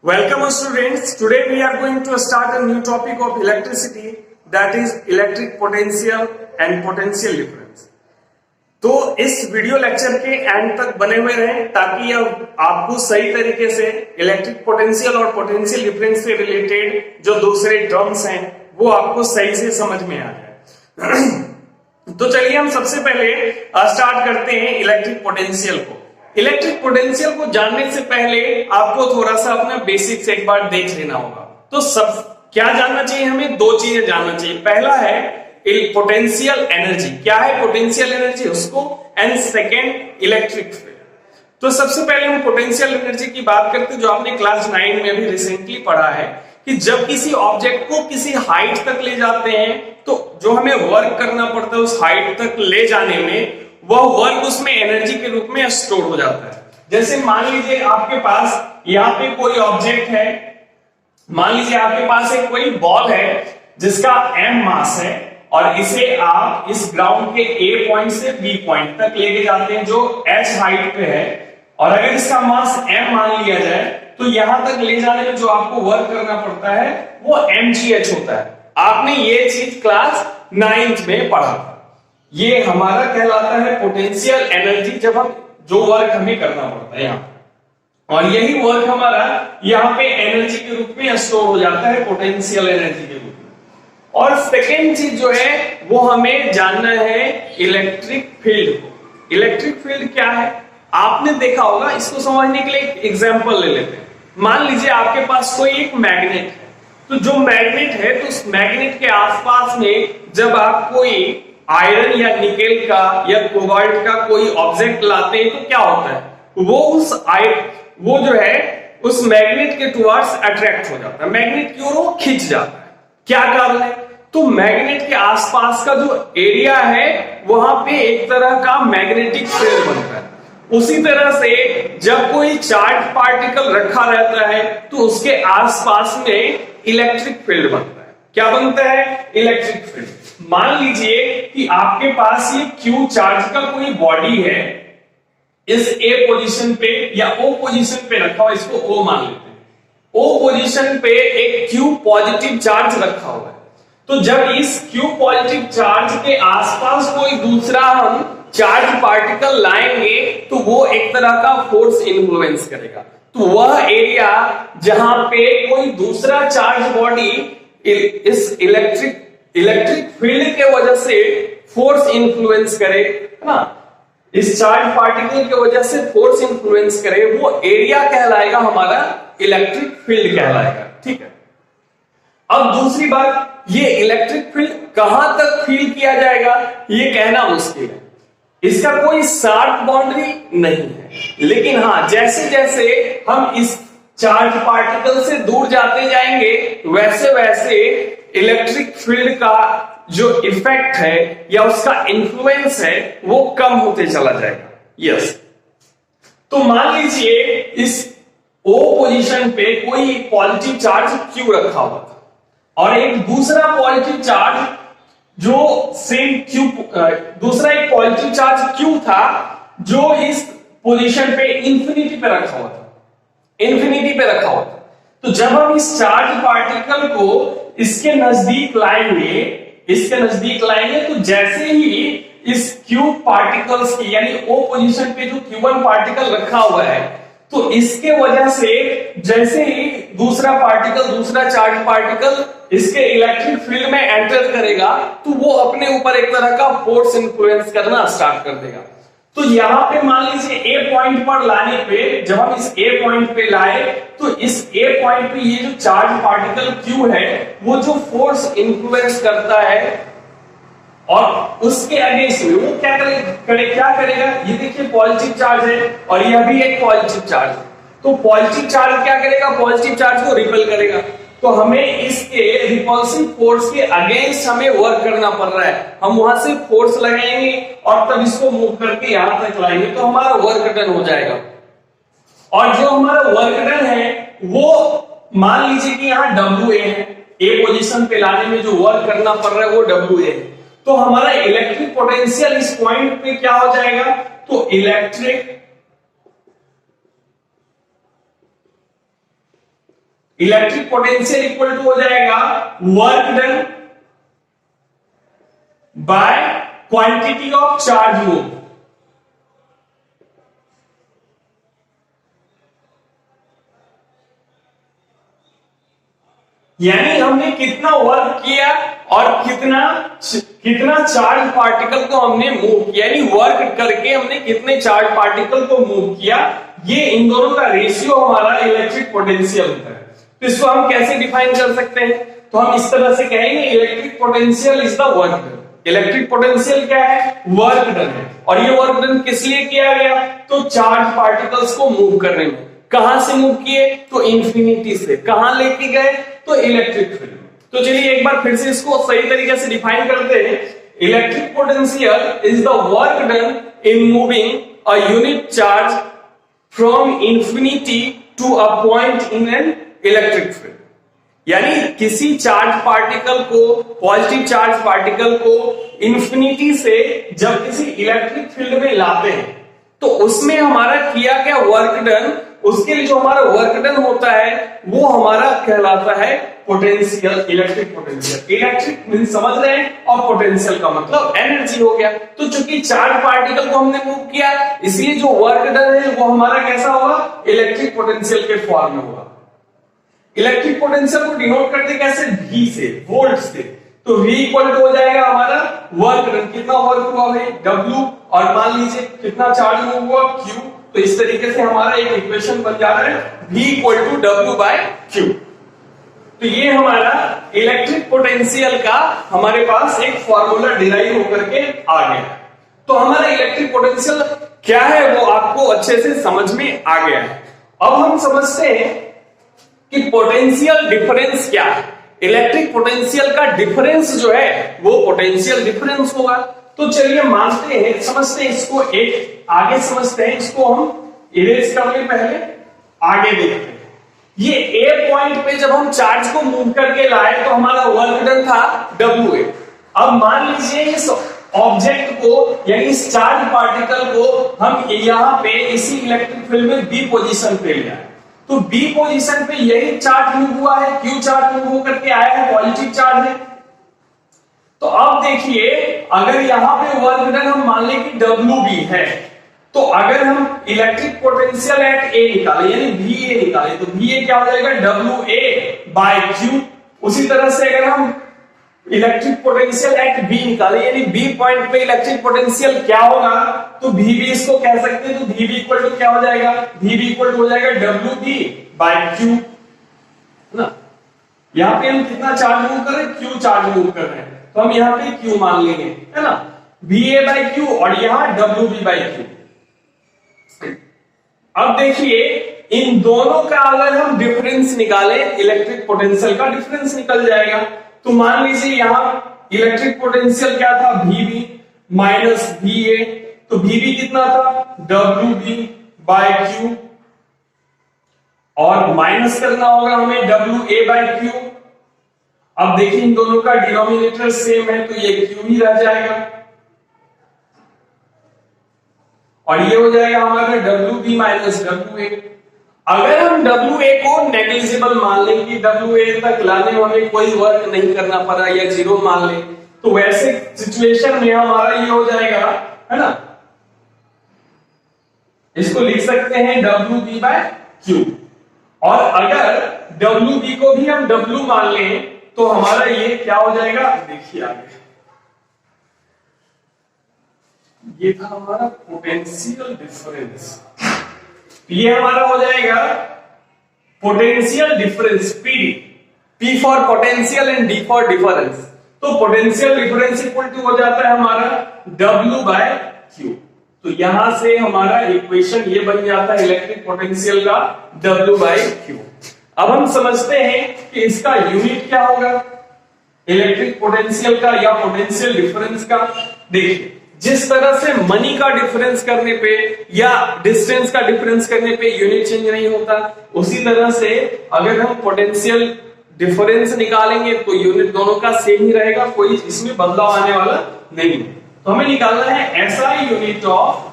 Welcome students. Today we are going to start a new topic of electricity, that is electric potential and potential difference. तो इस video lecture के and तक बने हुए रहें ताकि अब आपको सही तरीके से इलेक्ट्रिक पोटेंशियल और पोटेंशियल डिफरेंस से रिलेटेड जो दूसरे टर्म्स हैं वो आपको सही से समझ में आ जाए। तो चलिए हम सबसे पहले स्टार्ट करते हैं इलेक्ट्रिक पोटेंशियल को। इलेक्ट्रिक पोटेंशियल को जानने से पहले आपको थोड़ा सा अपना बेसिक्स एक बार देख लेना होगा। तो सब क्या जानना चाहिए हमें? दो चीजें जानना चाहिए। पहला है पोटेंशियल एनर्जी, क्या है पोटेंशियल एनर्जी उसको, एंड सेकेंड इलेक्ट्रिक फील्ड। तो सबसे पहले हम पोटेंशियल एनर्जी की बात करते हैं, जो आपने क्लास 9 में भी रिसेंटली पढ़ा है कि जब किसी ऑब्जेक्ट को किसी हाइट तक ले जाते हैं तो जो हमें वर्क करना पड़ता है उस हाइट तक ले जाने में, वह वर्क उसमें एनर्जी के रूप में स्टोर हो जाता है। जैसे मान लीजिए आपके पास यहाँ पे कोई ऑब्जेक्ट है, मान लीजिए आपके पास एक कोई बॉल है जिसका m मास है और इसे आप इस ग्राउंड के A पॉइंट से B पॉइंट तक लेके जाते हैं जो h हाइट पे है, और अगर इसका मास m मान लिया जाए तो यहां तक ले जाने में जो आपको वर्क करना पड़ता है वो mgh होता है। आपने ये चीज क्लास 9th में पढ़ा था। ये हमारा कहलाता है पोटेंशियल एनर्जी, जब हम जो वर्क हमें करना पड़ता है यहाँ, और यही वर्क हमारा यहाँ पे एनर्जी के रूप में स्टोर हो जाता है पोटेंशियल एनर्जी के रूप में। और सेकेंड चीज जो है वो हमें जानना है इलेक्ट्रिक फील्ड को। इलेक्ट्रिक फील्ड क्या है आपने देखा होगा, इसको समझने के लिए एक एग्जांपल ले लेते हैं। मान लीजिए आपके पास कोई एक मैग्नेट है, तो जो मैग्नेट है तो उस मैग्नेट के आसपास में जब आप कोई आयरन या निकेल का या कोबाल्ट का कोई ऑब्जेक्ट लाते हैं तो क्या होता है, वो जो है उस मैग्नेट के टुवर्ड्स अट्रैक्ट हो जाता है, मैग्नेट की ओर वो खिंच जाता है। क्या कारण है? तो मैग्नेट के आसपास का जो एरिया है वहां पे एक तरह का मैग्नेटिक फील्ड बनता है। उसी तरह से जब कोई चार्ज पार्टिकल रखा रहता है तो उसके आसपास में इलेक्ट्रिक फील्ड बनता है। क्या बनता है? Electric field. मान लीजिए कि आपके पास ये Q चार्ज का कोई बॉडी है, इस A पोजीशन पे या O पोजीशन पे रखा हुआ, इसको O मान लेते हैं। O पोजीशन पे एक Q पॉजिटिव चार्ज रखा हुआ है, तो जब इस Q पॉजिटिव चार्ज के आसपास कोई दूसरा हम चार्ज पार्टिकल लाएंगे तो वो एक तरह का फोर्स इन्फ्लुएंस करेगा। तो वह एरिया जहां पे कोई दूसरा चार्ज बॉडी इस इलेक्ट्रिक फील्ड के वजह से फोर्स इन्फ्लुएंस करे, है ना, इस चार्ज पार्टिकल की वजह से फोर्स इन्फ्लुएंस करे, वो एरिया कहलाएगा हमारा इलेक्ट्रिक फील्ड कहलाएगा। ठीक है। अब दूसरी बात, ये इलेक्ट्रिक फील्ड कहां तक फील किया जाएगा ये कहना मुश्किल है, इसका कोई शार्प बाउंड्री नहीं है। लेकिन हाँ, जैसे जैसे हम इस चार्ज पार्टिकल से दूर जाते जाएंगे वैसे वैसे इलेक्ट्रिक फील्ड का जो इफेक्ट है या उसका इन्फ्लुएंस है वो कम होते चला जाएगा। यस। तो मान लीजिए इस O पोजीशन पे कोई पॉजिटिव चार्ज Q रखा हुआ था और एक दूसरा पॉजिटिव चार्ज जो सेम Q, दूसरा एक पॉजिटिव चार्ज Q था जो इस पोजीशन पे इंफिनिटी पे रखा हुआ था, इंफिनिटी पे रखा हुआ था। तो जब हम इस चार्ज पार्टिकल को इसके नजदीक लाएंगे तो जैसे ही इस Q पार्टिकल्स की यानी O पोजीशन पे जो Q1 पार्टिकल रखा हुआ है तो इसके वजह से जैसे ही दूसरा चार्ज पार्टिकल इसके इलेक्ट्रिक फील्ड में एंटर करेगा तो वो अपने ऊपर एक तरह का फोर्स इन्फ्लुएंस करना स्टार्ट कर देगा। तो यहां पे मान लीजिए A पॉइंट पर लाने पे, जब हम इस A पॉइंट पे लाए तो इस A पॉइंट पे ये जो चार्ज पार्टिकल Q है वो जो फोर्स इन्फ्लुएंस करता है और उसके अगेंस्ट में वो क्या करेगा, ये देखिए पॉजिटिव चार्ज है और यह भी एक पॉजिटिव चार्ज है, तो पॉजिटिव चार्ज क्या करेगा, पॉजिटिव चार्ज को रिपेल करेगा। तो हमें इसके रिपल्सिव फोर्स के अगेंस्ट हमें वर्क करना पड़ रहा है, हम वहां से फोर्स लगाएंगे और तब इसको मूव करके यहां तक लाएंगे तो हमारा वर्क डन हो जाएगा। और जो हमारा वर्क डन है वो मान लीजिए कि यहाँ WA है, A पोजीशन पे लाने में जो वर्क करना पड़ रहा है वो WA है, तो हमारा इलेक्ट्रिक पोटेंशियल इस पॉइंट पे क्या हो जाएगा, तो electric electric potential equal to हो जाएगा work done by quantity of charge move. यानी हमने कितना वर्क किया और कितना चार्ज पार्टिकल को हमने मूव किया, यानी वर्क करके हमने कितने चार्ज पार्टिकल को मूव किया, ये इन दोनों का रेशियो हमारा इलेक्ट्रिक पोटेंशियल होता है। तो इसको हम कैसे डिफाइन कर सकते हैं, तो हम इस तरह से कहेंगे electric potential is the work done. Electric potential क्या है, वर्क डन है। और ये वर्क डन किस लिए किया गया, तो चार्ज पार्टिकल्स को मूव करने में। कहां से मूव किए, तो इंफिनिटी से। कहां लेके गए, तो इलेक्ट्रिक फील्ड में। तो चलिए एक बार फिर से इसको सही तरीके से डिफाइन करते हैं। Electric potential is the work done in moving a unit charge from infinity to a point in an electric field. यानी किसी चार्ज पार्टिकल को, पॉजिटिव चार्ज पार्टिकल को इंफिनिटी से जब किसी इलेक्ट्रिक फील्ड में लाते हैं तो उसमें हमारा किया गया वर्क डन, उसके लिए जो हमारा वर्क डन होता है वो हमारा कहलाता है potential, electric potential. Electric mean समझ रहे हैं, और पोटेंशियल का मतलब एनर्जी हो गया। तो चूंकि चार्ज पार्टिकल को हमने मूव किया, इसलिए जो वर्क डन है वो हमारा कैसा होगा, इलेक्ट्रिक पोटेंशियल के फॉर्म में होगा। इलेक्ट्रिक पोटेंशियल को डिनोट करते कैसे, V से, वोल्ट से। तो V इक्वल टू हो जाएगा हमारा वर्क डन, कितना वर्क हुआ है W, और मान लीजिए कितना चार्ज मूव हुआ Q। तो इस तरीके से हमारा एक इक्वेशन बन जा रहा है V equal to W by Q। तो ये हमारा इलेक्ट्रिक पोटेंशियल का हमारे पास एक फॉर्मूला डिराइव होकर के आ गया। तो हमारा इलेक्ट्रिक पोटेंशियल क्या है वो आपको अच्छे से समझ में आ गया है। अब हम समझते हैं कि पोटेंशियल डिफरेंस क्या है। इलेक्ट्रिक पोटेंशियल का डिफरेंस जो है वो पोटेंशियल डिफरेंस होगा। तो चलिए मानते हैं, समझते हैं इसको, एक आगे समझते हैं इसको, हम इरेज कर ले, पहले आगे देखते हैं। ये ए पॉइंट पे जब हम चार्ज को मूव करके लाए तो हमारा वर्क डन था WA। अब मान लीजिए इस ऑब्जेक्ट को, यानी इस चार्ज पार्टिकल को हम यहां पे इसी इलेक्ट्रिक फील्ड में B पोजीशन पे ले आए। तो B पोजीशन पे यही चार्ज मूव हुआ है, Q चार्ज मूव होकर के आया है, पॉजिटिव चार्ज है। तो अब देखिए, अगर यहां पे वर्क डन हम मान लें कि WB है, तो अगर हम इलेक्ट्रिक पोटेंशियल एट A निकाले, यानी VA निकाले, तो VA क्या हो जाएगा, WA बाय Q। उसी तरह से अगर हम इलेक्ट्रिक पोटेंशियल एट B निकाले, यानी B पॉइंट पे इलेक्ट्रिक पोटेंशियल क्या होगा, तो VB इसको कह सकते हैं। तो VB इक्वल टू क्या हो जाएगा, VB इक्वल टू हो जाएगा WB बाय Q ना। यहां पे हम कितना चार्ज मूव कर रहे हैं, Q चार्ज मूव कर रहे हैं, तो हम यहां पे Q मान लेंगे, है ना, VA बाय Q, और यहां WB बाय Q। अब देखिए इन दोनों का अगर हम डिफरेंस निकालें, इलेक्ट्रिक पोटेंशियल का डिफरेंस निकल जाएगा। तो मान लीजिए यहां इलेक्ट्रिक पोटेंशियल क्या था, VB माइनस VA। तो VB कितना था, WB बाय Q, और माइनस करना होगा हमें WA बाय Q। अब देखिए इन दोनों का डिनोमिनेटर सेम है, तो ये Q ही रह जाएगा, और ये हो जाएगा हमारा WB माइनस WA। अगर हम WA को नेग्लिजिबल मान लें कि WA तक लाने में हमें कोई वर्क नहीं करना पड़ा, या जीरो मान लें, तो वैसे सिचुएशन में हमारा ये हो जाएगा, है ना, इसको लिख सकते हैं WB बाय Q। और अगर WB को भी हम W मान लें तो हमारा ये क्या हो जाएगा, देखिए आगे, ये था हमारा पोटेंशियल डिफरेंस। ये हमारा हो जाएगा potential difference, P for potential and D for difference. तो पोटेंशियल डिफरेंस इक्वल टू हो जाता है हमारा W बाय Q। तो यहां से हमारा इक्वेशन ये बन जाता है इलेक्ट्रिक पोटेंशियल का W बाय Q। अब हम समझते हैं कि इसका यूनिट क्या होगा, इलेक्ट्रिक पोटेंशियल का या पोटेंशियल डिफरेंस का। देखिए जिस तरह से मनी का डिफरेंस करने पे या डिस्टेंस का डिफरेंस करने पे यूनिट चेंज नहीं होता, उसी तरह से अगर हम पोटेंशियल डिफरेंस निकालेंगे तो यूनिट दोनों का सेम ही रहेगा, कोई इसमें बदलाव आने वाला नहीं। तो हमें निकालना है SI unit of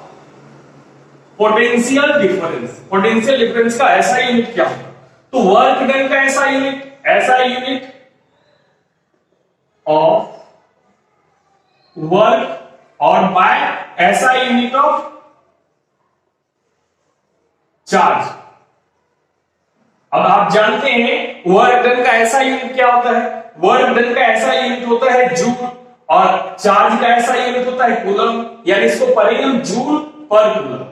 potential difference. Potential difference का SI यूनिट क्या होगा, तो वर्क डन का ऐसा यूनिट ऑफ वर्क और बाय ऐसा यूनिट ऑफ चार्ज। अब आप जानते हैं वर्क डन का ऐसा यूनिट क्या होता है? वर्क डन का ऐसा यूनिट होता है जूल और चार्ज का ऐसा यूनिट होता है कूलम, यानी इसको पढ़ेंगे हम जूल पर कूलम।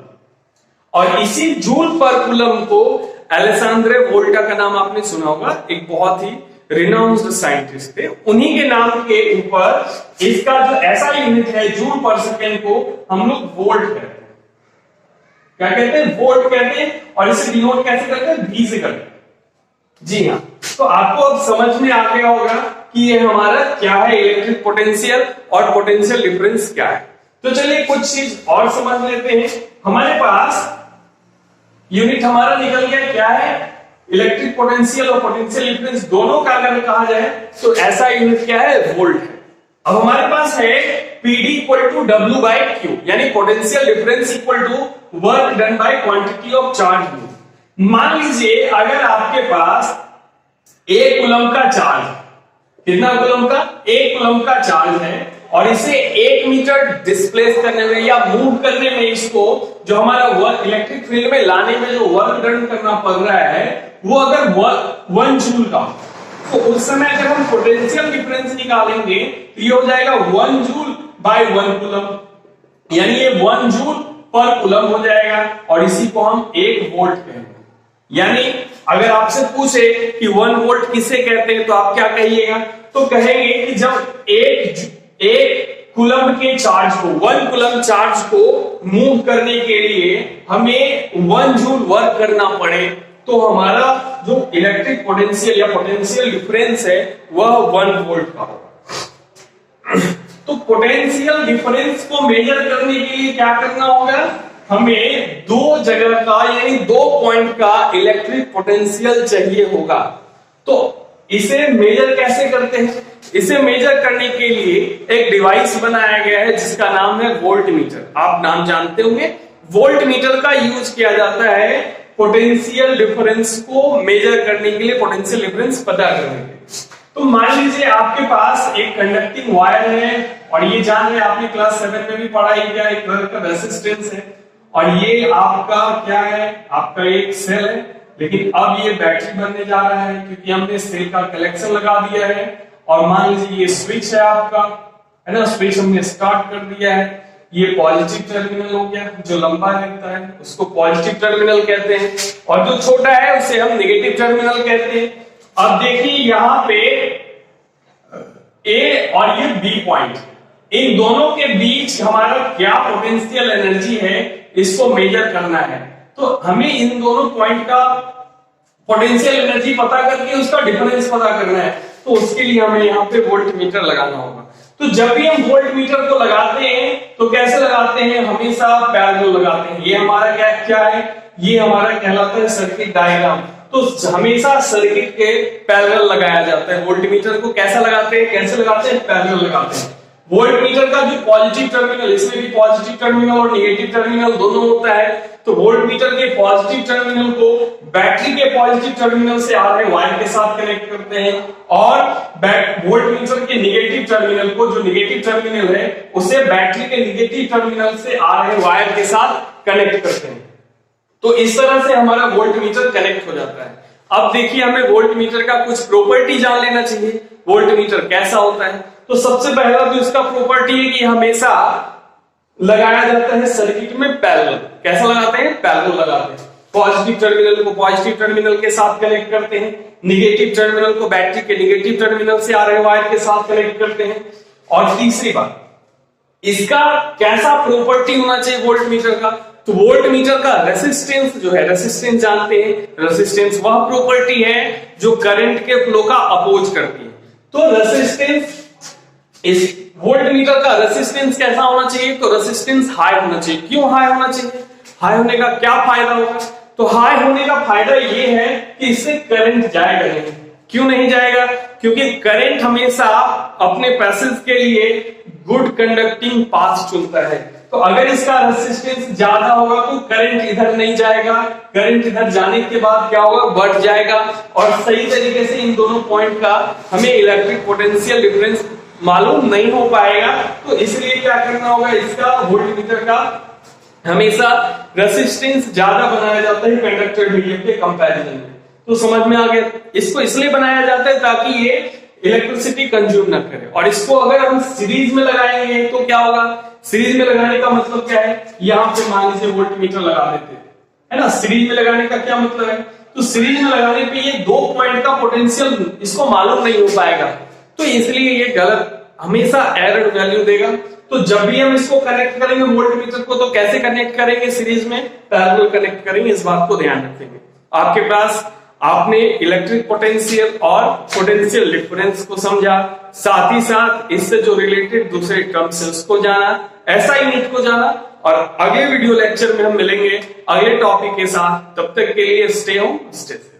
और इसी जूल पर कूलम को अलेक्जेंड्रे वोल्टा का नाम आपने सुना होगा, एक बहुत ही रिनाउंस्ड साइंटिस्ट थे, उन्हीं के नाम के ऊपर इसका जो ऐसा यूनिट है जूल पर सेकेंड को हम लोग वोल्ट कहते हैं। क्या कहते हैं? वोल्ट कहते हैं। और इसे डिनोट कैसे करते हैं? V से करते हैं। जी हाँ, तो आपको अब समझ में आ गया होगा कि ये हमारा क्या है, इलेक्ट्रिक पोटेंशियल और पोटेंशियल डिफरेंस क्या है। तो चलिए कुछ चीज और समझ लेते हैं। हमारे पास यूनिट हमारा निकल गया, क्या है? इलेक्ट्रिक पोटेंशियल और पोटेंशियल डिफरेंस दोनों का अगर कहा जाए तो ऐसा यूनिट क्या है? वोल्ट है। अब हमारे पास है PD equal to W by Q, यानी potential difference equal to work done by quantity of charge. मान लीजिए अगर आपके पास 1 कूलम का चार्ज, कितना कूलम का? 1 कूलम का चार्ज है और इसे 1 मीटर डिस्प्लेस करने में या मूव करने में, इसको जो हमारा वर्क इलेक्ट्रिक फील्ड में लाने में जो वर्क डन करना पड़ रहा है वो अगर 1 जूल का, तो उस समय अगर हम पोटेंशियल डिफरेंस निकालेंगे तो ये हो जाएगा 1 जूल बाय 1 कूलम, यानी ये 1 जूल पर कूलम हो जाएगा और इसी को हम 1 वोल्ट कहेंगे। यानी अगर आपसे पूछे कि 1 वोल्ट किसे कहते हैं तो आप क्या कहिएगा? तो कहेंगे कि जब एक कूलम के चार्ज को, 1 कूलम चार्ज को मूव करने के लिए हमें 1 जूल वर्क करना पड़े तो हमारा जो इलेक्ट्रिक पोटेंशियल या पोटेंशियल डिफरेंस है वह 1 वोल्ट का होगा। तो पोटेंशियल डिफरेंस को मेजर करने के लिए क्या करना होगा? हमें 2 जगह का यानी 2 पॉइंट का इलेक्ट्रिक पोटेंशियल चाहिए होगा। तो इसे मेजर कैसे करते हैं? इसे मेजर करने के लिए एक डिवाइस बनाया गया है जिसका नाम है वोल्ट मीटर। आप नाम जानते होंगे। वोल्ट मीटर का यूज किया जाता है पोटेंशियल डिफरेंस को मेजर करने के लिए, पोटेंशियल डिफरेंस पता करने के लिए। तो मान लीजिए आपके पास एक कंडक्टिंग वायर है और ये जान रहे आपने क्लास 7 में भी पढ़ाई किया, एक तरह का रेसिस्टेंस है और ये आपका क्या है? आपका एक सेल है, लेकिन अब ये बैटरी बनने जा रहा है क्योंकि हमने सेल का कलेक्शन लगा दिया है। और मान लीजिए ये स्विच है आपका, है ना, स्विच हमने स्टार्ट कर दिया है। ये पॉजिटिव टर्मिनल हो गया, जो लंबा रहता है उसको पॉजिटिव टर्मिनल कहते हैं और जो छोटा है उसे हम नेगेटिव टर्मिनल कहते हैं। अब देखिए यहाँ पे A और ये B पॉइंट, इन दोनों के बीच हमारा क्या पोटेंशियल एनर्जी है इसको मेजर करना है। तो हमें इन दोनों पॉइंट का पोटेंशियल एनर्जी पता करके उसका डिफरेंस पता करना है। तो उसके लिए हमें यहाँ पे वोल्ट मीटर लगाना होगा। तो जब भी हम वोल्ट मीटर को लगाते हैं तो कैसे लगाते हैं? हमेशा पैरेलल लगाते हैं। ये हमारा क्या है? ये हमारा कहलाता है सर्किट डायग्राम। तो हमेशा सर्किट के पैरेलल लगाया जाता है। वोल्ट मीटर को कैसा लगाते हैं? कैसे लगाते हैं? पैरेलल लगाते हैं। वोल्ट मीटर का जो पॉजिटिव टर्मिनल, इसमें भी पॉजिटिव टर्मिनल और नेगेटिव टर्मिनल दोनों होता है। तो वोल्ट मीटर के पॉजिटिव टर्मिनल को बैटरी के पॉजिटिव टर्मिनल से आ रहे वायर के साथ कनेक्ट करते हैं और वोल्ट मीटर के नेगेटिव टर्मिनल को, जो नेगेटिव टर्मिनल है उसे बैटरी के नेगेटिव टर्मिनल से आ रहे वायर के साथ कनेक्ट करते हैं। तो इस तरह से हमारा वोल्ट मीटर कनेक्ट हो जाता है। अब देखिए हमें वोल्ट मीटर का कुछ प्रॉपर्टी जान लेना चाहिए। वोल्ट मीटर कैसा होता है? तो सबसे पहला तो इसका प्रॉपर्टी है कि हमेशा लगाया जाता है सर्किट में पैरेलल। कैसा लगाते हैं? पैरेलल लगाते हैं। पॉजिटिव टर्मिनल को पॉजिटिव टर्मिनल के साथ कनेक्ट करते हैं, नेगेटिव टर्मिनल को बैटरी के नेगेटिव टर्मिनल से आ रहे वायर के साथ कनेक्ट करते हैं। और तीसरी बात, इसका कैसा प्रॉपर्टी होना चाहिए वोल्ट मीटर का? तो वोल्ट मीटर का रेसिस्टेंस जो है, रेसिस्टेंस जानते हैं, रेसिस्टेंस वह प्रॉपर्टी है जो करंट के फ्लो का अपोज करती है। तो रेसिस्टेंस, इस वोल्ट मीटर का रेसिस्टेंस कैसा होना चाहिए? तो रेसिस्टेंस हाई होना चाहिए। क्यों हाई होना चाहिए? हाई होने का क्या फायदा होगा? तो हाई होने का फायदा ये है कि इससे करंट जाएगा नहीं। क्यों नहीं जाएगा? क्योंकि करंट हमेशा अपने पैसेज के लिए गुड कंडक्टिंग पाथ चुनता है। तो अगर इसका रेसिस्टेंस ज्यादा होगा तो करंट इधर नहीं जाएगा, करंट इधर जाने के बाद क्या होगा, बढ़ जाएगा और सही तरीके से इन दोनों पॉइंट का हमें इलेक्ट्रिक पोटेंशियल डिफरेंस मालूम नहीं हो पाएगा। तो इसलिए क्या करना होगा, इसका वोल्टमीटर का हमेशा रेसिस्टेंस ज्यादा बनाया जाता है कंडक्टर मीडियम के कंपैरिजन में। तो समझ में आ गया, इसको इसलिए बनाया जाता है ताकि ये इलेक्ट्रिसिटी कंज्यूम ना करे। और इसको अगर हम सीरीज में लगाएंगे तो क्या होगा, सीरीज में लगाने का मतलब क्या है, यहां पे मान लीजिए वोल्टमीटर लगा देते हैं, है ना। सीरीज में लगाने का क्या मतलब है, तो सीरीज में लगाने पे ये दो पॉइंट का पोटेंशियल इसको मालूम नहीं हो पाएगा, तो इसलिए ये गलत हमेशा एरर वैल्यू देगा। तो जब भी हम इसको कनेक्ट करेंगे वोल्टमीटर को, तो कैसे कनेक्ट करेंगे, सीरीज में पैरेलल कनेक्ट करेंगे, इस बात को ध्यान रखेंगे। आपके पास आपने इलेक्ट्रिक पोटेंशियल और पोटेंशियल डिफरेंस को समझा, साथ ही साथ इससे जो रिलेटेड दूसरे टर्म्स है उसको जाना, एसआई यूनिट को जाना। और अगले वीडियो लेक्चर में हम मिलेंगे अगले टॉपिक के साथ, तब तक के लिए स्टे होम स्टे सेफ।